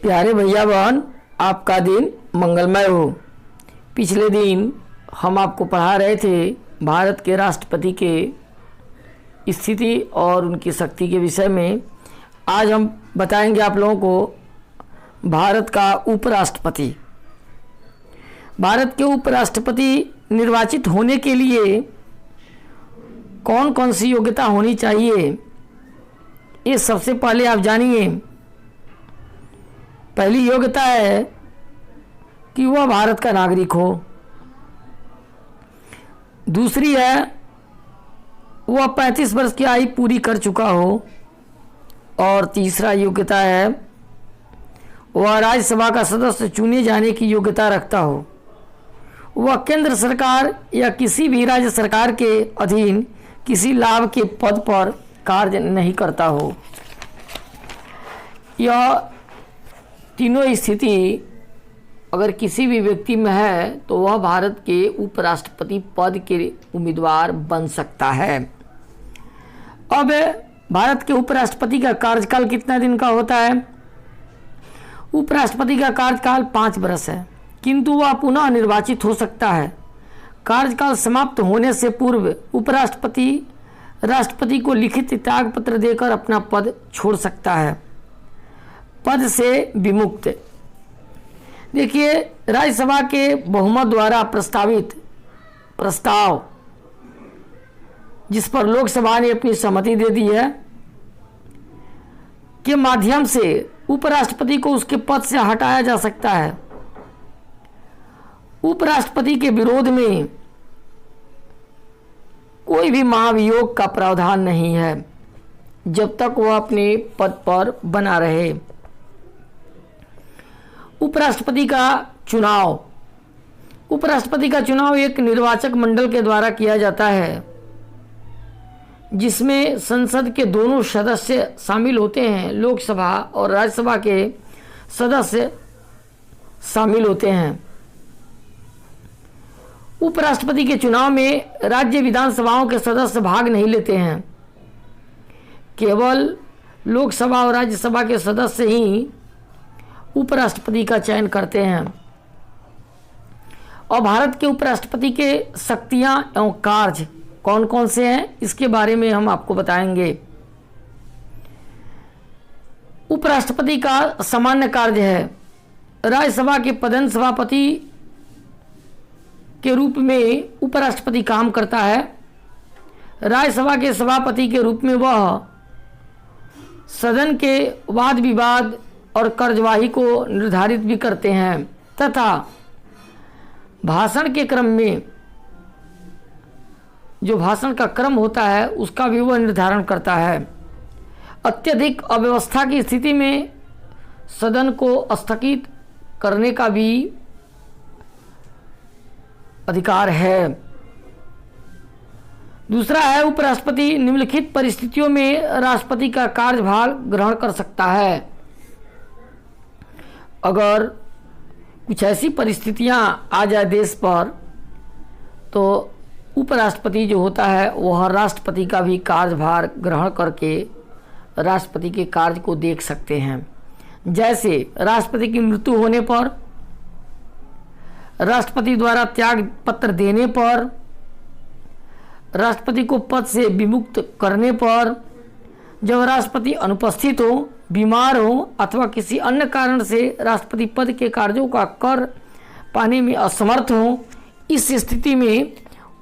प्यारे भैया बहन, आपका दिन मंगलमय हो। पिछले दिन हम आपको पढ़ा रहे थे भारत के राष्ट्रपति के स्थिति और उनकी शक्ति के विषय में। आज हम बताएंगे आप लोगों को भारत का उपराष्ट्रपति। भारत के उपराष्ट्रपति निर्वाचित होने के लिए कौन कौन सी योग्यता होनी चाहिए, ये सबसे पहले आप जानिए। पहली योग्यता है कि वह भारत का नागरिक हो। दूसरी है वह 35 वर्ष की आयु पूरी कर चुका हो। और तीसरा योग्यता है वह राज्यसभा का सदस्य चुने जाने की योग्यता रखता हो। वह केंद्र सरकार या किसी भी राज्य सरकार के अधीन किसी लाभ के पद पर कार्य नहीं करता हो। यह तीनों स्थिति अगर किसी भी व्यक्ति में है तो वह भारत के उपराष्ट्रपति पद के उम्मीदवार बन सकता है। अब भारत के उपराष्ट्रपति का कार्यकाल कितना दिन का होता है? उपराष्ट्रपति का कार्यकाल 5 वर्ष है, किंतु वह पुनः निर्वाचित हो सकता है। कार्यकाल समाप्त होने से पूर्व उपराष्ट्रपति राष्ट्रपति को लिखित त्याग पत्र देकर अपना पद छोड़ सकता है। पद से विमुक्त। देखिए, राज्यसभा के बहुमत द्वारा प्रस्तावित प्रस्ताव जिस पर लोकसभा ने अपनी सहमति दे दी है के माध्यम से उपराष्ट्रपति को उसके पद से हटाया जा सकता है। उपराष्ट्रपति के विरोध में कोई भी महाभियोग का प्रावधान नहीं है जब तक वह अपने पद पर बना रहे। उपराष्ट्रपति का चुनाव। उपराष्ट्रपति का चुनाव एक निर्वाचक मंडल के द्वारा किया जाता है जिसमें संसद के दोनों सदस्य शामिल होते हैं। लोकसभा और राज्यसभा के सदस्य शामिल होते हैं। उपराष्ट्रपति के चुनाव में राज्य विधानसभाओं के सदस्य भाग नहीं लेते हैं। केवल लोकसभा और राज्यसभा के सदस्य ही उपराष्ट्रपति का चयन करते हैं। और भारत के उपराष्ट्रपति के शक्तियां एवं कार्य कौन कौन से हैं, इसके बारे में हम आपको बताएंगे। उपराष्ट्रपति का सामान्य कार्य है राज्यसभा के प्रधान सभापति के रूप में उपराष्ट्रपति काम करता है। राज्यसभा के सभापति के रूप में वह सदन के वाद विवाद और कार्यवाही को निर्धारित भी करते हैं तथा भाषण के क्रम में जो भाषण का क्रम होता है उसका भी वह निर्धारण करता है। अत्यधिक अव्यवस्था की स्थिति में सदन को स्थगित करने का भी अधिकार है। दूसरा है उपराष्ट्रपति निम्नलिखित परिस्थितियों में राष्ट्रपति का कार्यभार ग्रहण कर सकता है। अगर कुछ ऐसी परिस्थितियां आ जाए देश पर तो उपराष्ट्रपति जो होता है वह राष्ट्रपति का भी कार्यभार ग्रहण करके राष्ट्रपति के कार्य को देख सकते हैं। जैसे राष्ट्रपति की मृत्यु होने पर, राष्ट्रपति द्वारा त्याग पत्र देने पर, राष्ट्रपति को पद से विमुक्त करने पर, जब राष्ट्रपति अनुपस्थित हो, बीमार हो अथवा किसी अन्य कारण से राष्ट्रपति पद के कार्यों का कर पाने में असमर्थ हो, इस स्थिति में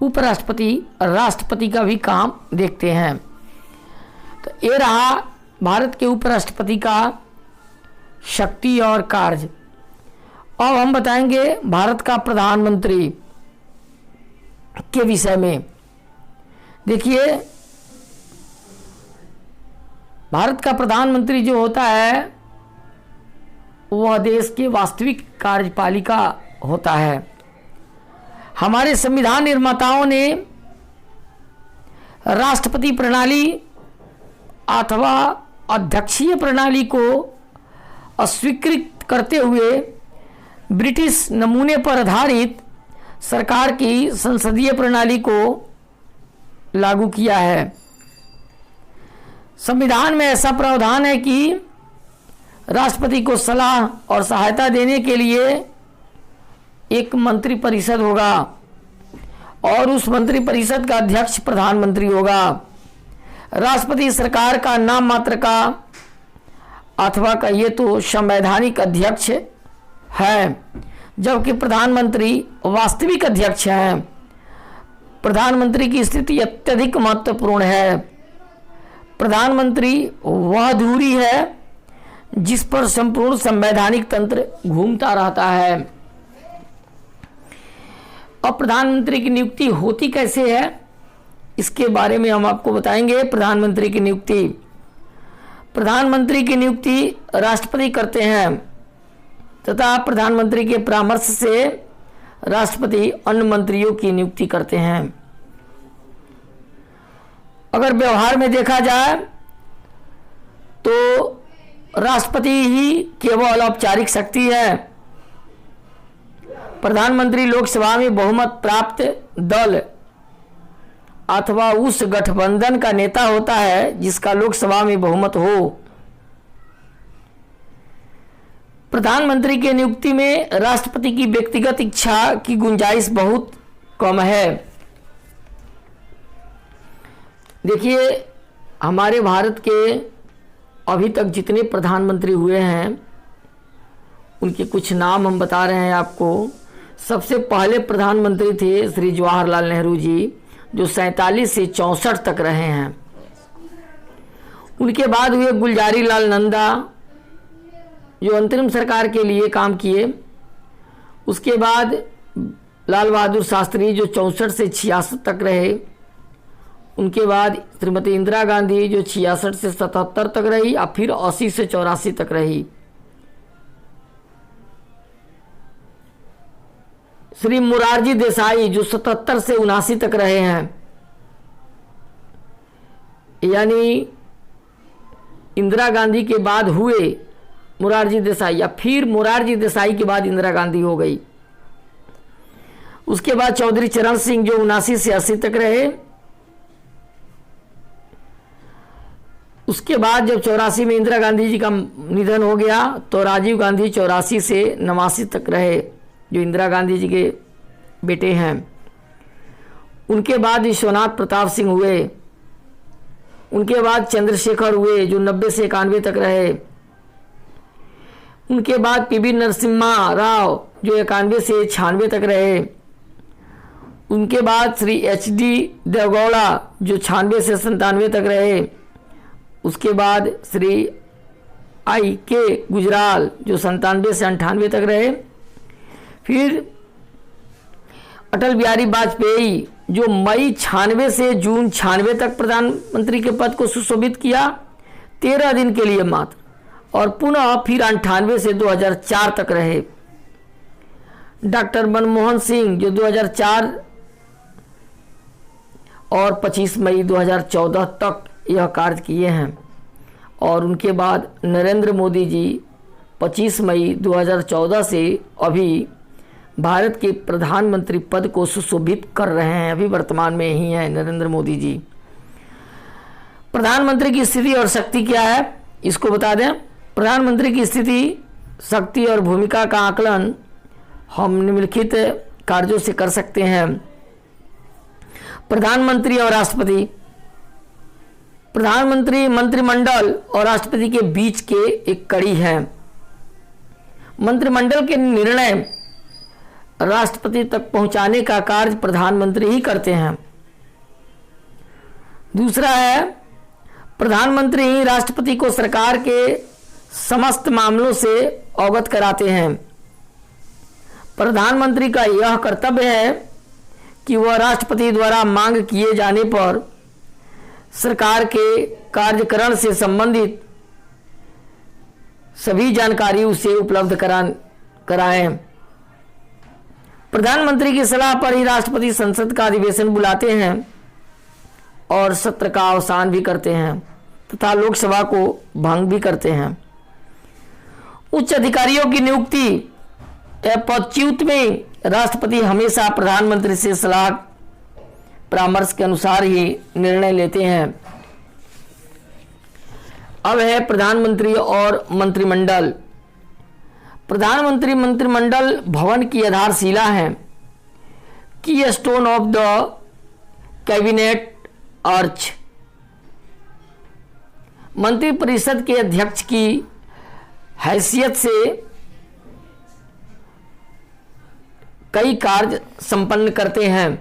उपराष्ट्रपति राष्ट्रपति का भी काम देखते हैं। तो ये रहा भारत के उपराष्ट्रपति का शक्ति और कार्य। अब हम बताएंगे भारत का प्रधानमंत्री के विषय में। देखिए, भारत का प्रधानमंत्री जो होता है वह देश के वास्तविक कार्यपालिका होता है। हमारे संविधान निर्माताओं ने राष्ट्रपति प्रणाली अथवा अध्यक्षीय प्रणाली को अस्वीकृत करते हुए ब्रिटिश नमूने पर आधारित सरकार की संसदीय प्रणाली को लागू किया है। संविधान में ऐसा प्रावधान है कि राष्ट्रपति को सलाह और सहायता देने के लिए एक मंत्री परिषद होगा और उस मंत्री परिषद का अध्यक्ष प्रधानमंत्री होगा। राष्ट्रपति सरकार का नाम मात्र का अथवा कहिए तो संवैधानिक अध्यक्ष है, जबकि प्रधानमंत्री वास्तविक अध्यक्ष हैं। प्रधानमंत्री की स्थिति अत्यधिक महत्वपूर्ण है। प्रधानमंत्री वह धुरी है जिस पर संपूर्ण संवैधानिक तंत्र घूमता रहता है। अब प्रधानमंत्री की नियुक्ति होती कैसे है, इसके बारे में हम आपको बताएंगे। प्रधानमंत्री की नियुक्ति राष्ट्रपति करते हैं तथा प्रधानमंत्री के परामर्श से राष्ट्रपति अन्य मंत्रियों की नियुक्ति करते हैं। अगर व्यवहार में देखा जाए तो राष्ट्रपति ही केवल औपचारिक शक्ति है। प्रधानमंत्री लोकसभा में बहुमत प्राप्त दल अथवा उस गठबंधन का नेता होता है जिसका लोकसभा में बहुमत हो। प्रधानमंत्री की नियुक्ति में राष्ट्रपति की व्यक्तिगत इच्छा की गुंजाइश बहुत कम है। देखिए, हमारे भारत के अभी तक जितने प्रधानमंत्री हुए हैं उनके कुछ नाम हम बता रहे हैं आपको। सबसे पहले प्रधानमंत्री थे श्री जवाहरलाल नेहरू जी, जो 47 से 64 तक रहे हैं। उनके बाद हुए गुलजारी लाल नंदा, जो अंतरिम सरकार के लिए काम किए। उसके बाद लाल बहादुर शास्त्री, जो 64 से 66 तक रहे। उनके बाद श्रीमती इंदिरा गांधी, जो 66 से 77 तक रही, और फिर 80 से 84 तक रही। श्री मोरारजी देसाई, जो 77 से 79 तक रहे हैं। यानी इंदिरा गांधी के बाद हुए मोरारजी देसाई, या फिर मोरारजी देसाई के बाद इंदिरा गांधी हो गई। उसके बाद चौधरी चरण सिंह, जो 79 से 80 तक रहे। उसके बाद जब 84 में इंदिरा गांधी जी का निधन हो गया तो राजीव गांधी 84 से 89 तक रहे, जो इंदिरा गांधी जी के बेटे हैं। उनके बाद विश्वनाथ प्रताप सिंह हुए। उनके बाद चंद्रशेखर हुए, जो 90 से 91 तक रहे। उनके बाद पीवी नरसिम्हा राव, जो 91 से 96 तक रहे। उनके बाद श्री HD देवगौड़ा, जो 96 से 97 तक रहे। उसके बाद श्री IK गुजराल, जो 97 से 98 तक रहे। फिर अटल बिहारी वाजपेयी, जो मई 96 से जून 96 तक प्रधानमंत्री के पद को सुशोभित किया, 13 दिन के लिए मात्र, और पुनः फिर 98 से 2004 तक रहे। डॉक्टर मनमोहन सिंह, जो 2004 और 25 मई 2014 तक यह कार्य किए हैं। और उनके बाद नरेंद्र मोदी जी 25 मई 2014 से अभी भारत के प्रधानमंत्री पद को सुशोभित कर रहे हैं। अभी वर्तमान में ही हैं नरेंद्र मोदी जी। प्रधानमंत्री की स्थिति और शक्ति क्या है, इसको बता दें। प्रधानमंत्री की स्थिति, शक्ति और भूमिका का आकलन हम निम्नलिखित कार्यों से कर सकते हैं। प्रधानमंत्री और राष्ट्रपति। प्रधानमंत्री मंत्रिमंडल और राष्ट्रपति के बीच के एक कड़ी है। मंत्रिमंडल के निर्णय राष्ट्रपति तक पहुंचाने का कार्य प्रधानमंत्री ही करते हैं। दूसरा है, प्रधानमंत्री ही राष्ट्रपति को सरकार के समस्त मामलों से अवगत कराते हैं। प्रधानमंत्री का यह कर्तव्य है कि वह राष्ट्रपति द्वारा मांग किए जाने पर सरकार के कार्यकरण से संबंधित सभी जानकारी उसे उपलब्ध कराएं। प्रधानमंत्री की सलाह पर ही राष्ट्रपति संसद का अधिवेशन बुलाते हैं और सत्र का अवसान भी करते हैं तथा लोकसभा को भंग भी करते हैं। उच्च अधिकारियों की नियुक्ति या पदच्युत में राष्ट्रपति हमेशा प्रधानमंत्री से सलाह परामर्श के अनुसार ही निर्णय लेते हैं। अब है प्रधानमंत्री और मंत्रिमंडल। प्रधानमंत्री मंत्रिमंडल भवन की आधारशिला है, की stone of the cabinet arch. मंत्रिपरिषद के अध्यक्ष की हैसियत से कई कार्य संपन्न करते हैं।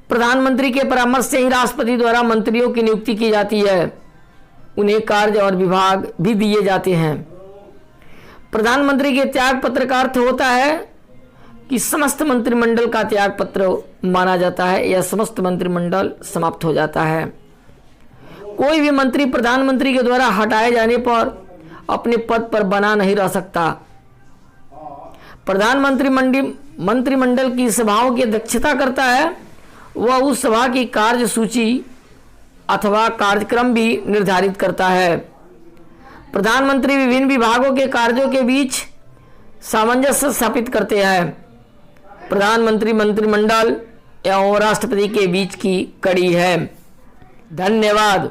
प्रधानमंत्री के परामर्श से ही राष्ट्रपति द्वारा मंत्रियों की नियुक्ति की जाती है, उन्हें कार्य और विभाग भी दिए जाते हैं। प्रधानमंत्री के त्याग पत्र का अर्थ होता है कि समस्त मंत्रिमंडल का त्याग पत्र माना जाता है या समस्त मंत्रिमंडल समाप्त हो जाता है। कोई भी मंत्री प्रधानमंत्री के द्वारा हटाए जाने पर अपने पद पर बना नहीं रह सकता। प्रधानमंत्री मंत्रिमंडल की सभाओं की अध्यक्षता करता है, वह उस सभा की कार्य सूची अथवा कार्यक्रम भी निर्धारित करता है। प्रधानमंत्री विभिन्न विभागों के कार्यों के बीच सामंजस्य स्थापित करते हैं। प्रधानमंत्री मंत्रिमंडल एवं राष्ट्रपति के बीच की कड़ी है। धन्यवाद।